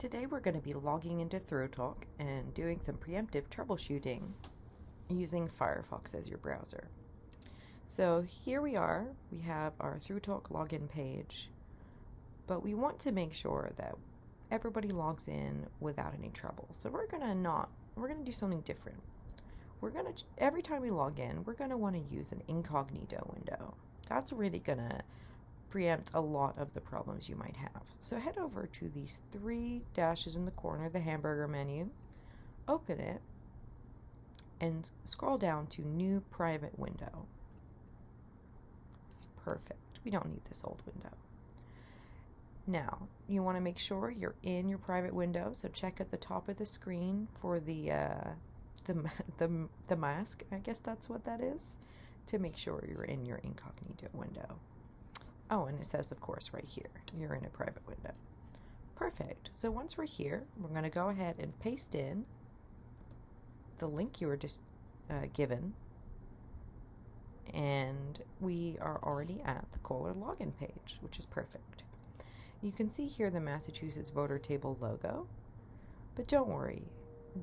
Today we're going to be logging into ThruTalk and doing some preemptive troubleshooting using Firefox as your browser. So here we are, we have our ThruTalk login page, but we want to make sure that everybody logs in without any trouble. So we're going to do something different. Every time we log in, we're going to want to use an incognito window. That's really going to preempt a lot of the problems you might have. So head over to these three dashes in the corner, the hamburger menu, open it, and scroll down to New Private Window. Perfect. We don't need this old window. Now, you want to make sure you're in your private window, so check at the top of the screen for the mask, I guess that's what that is, to make sure you're in your incognito window. Oh, and it says, of course, right here, you're in a private window. Perfect. So once we're here, we're going to go ahead and paste in the link you were just given, and we are already at the caller login page, which is perfect. You can see here the Massachusetts voter table logo, but don't worry,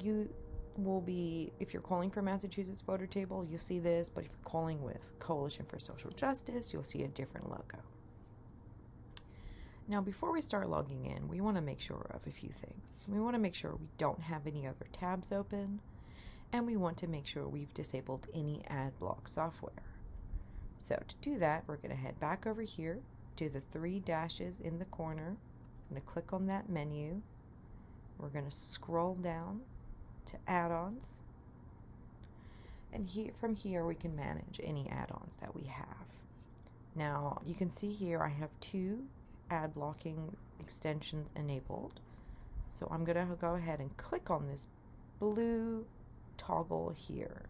you will be, if you're calling for Massachusetts voter table, you'll see this, but if you're calling with Coalition for Social Justice, you'll see a different logo. Now, before we start logging in, we want to make sure of a few things. We want to make sure we don't have any other tabs open, and we want to make sure we've disabled any ad block software. So to do that, we're going to head back over here to the three dashes in the corner. I'm going to click on that menu. We're going to scroll down to add-ons, and from here we can manage any add-ons that we have. Now you can see here I have two ad blocking extensions enabled, so I'm going to go ahead and click on this blue toggle here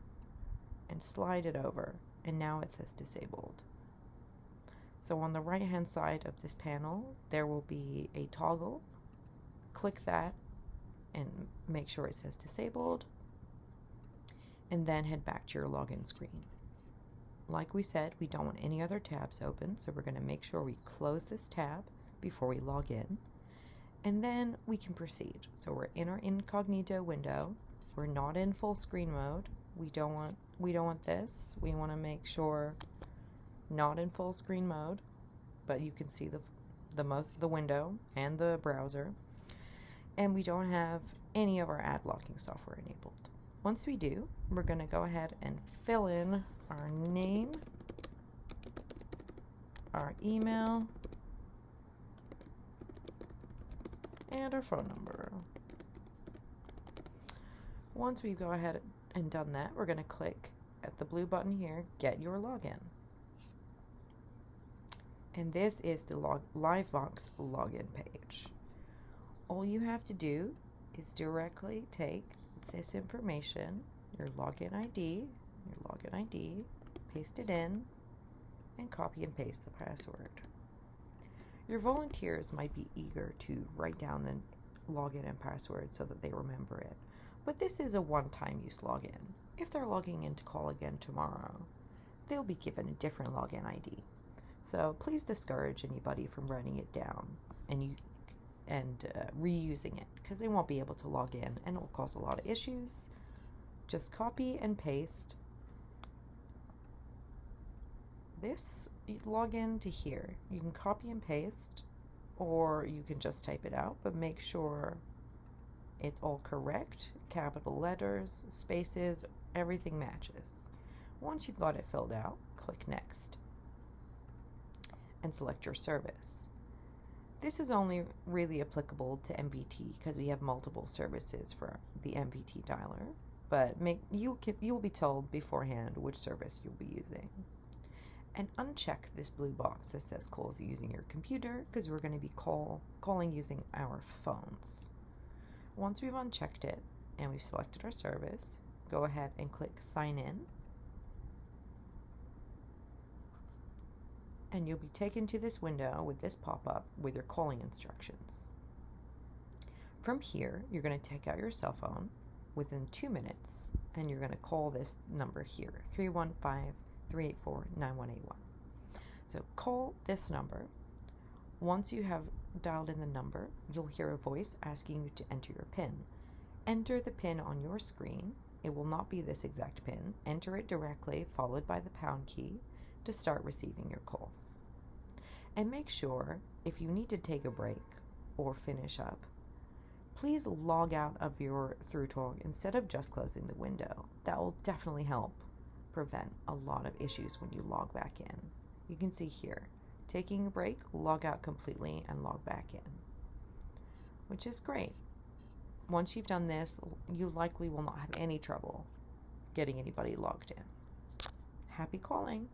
and slide it over, and now it says disabled. So on the right hand side of this panel there will be a toggle. Click that and make sure it says disabled, and then head back to your login screen. Like we said, we don't want any other tabs open, so we're going to make sure we close this tab before we log in, and then we can proceed. So we're in our incognito window. We're not in full screen mode. We don't want this. We want to make sure not in full screen mode, but you can see the window and the browser. And we don't have any of our ad blocking software enabled. Once we do, we're going to go ahead and fill in our name, our email, and our phone number. Once we go ahead and done that, we're going to click at the blue button here, Get Your Login. And this is the LiveVox login page. All you have to do is directly take this information, your login ID, paste it in, and copy and paste the password. Your volunteers might be eager to write down the login and password so that they remember it, but this is a one-time use login. If they're logging in to call again tomorrow, they'll be given a different login ID. So please discourage anybody from writing it down and reusing it, because they won't be able to log in and it will cause a lot of issues. Just copy and paste this login to here. You can copy and paste, or you can just type it out, but make sure it's all correct. Capital letters, spaces, everything matches. Once you've got it filled out, click Next and select your service. This is only really applicable to MVT because we have multiple services for the MVT dialer, but you will be told beforehand which service you'll be using. And uncheck this blue box that says call using your computer, because we're going to be calling using our phones. Once we've unchecked it and we've selected our service, go ahead and click Sign In, and you'll be taken to this window with this pop-up with your calling instructions. From here, you're going to take out your cell phone within 2 minutes, and you're going to call this number here, 315-384-9181. So call this number. Once you have dialed in the number, you'll hear a voice asking you to enter your PIN. Enter the PIN on your screen. It will not be this exact PIN. Enter it directly, followed by the pound key, to start receiving your calls. And make sure, if you need to take a break or finish up, please log out of your ThruTalk instead of just closing the window. That will definitely help prevent a lot of issues when you log back in. You can see here, taking a break, log out completely and log back in, which is great. Once you've done this, you likely will not have any trouble getting anybody logged in. Happy calling!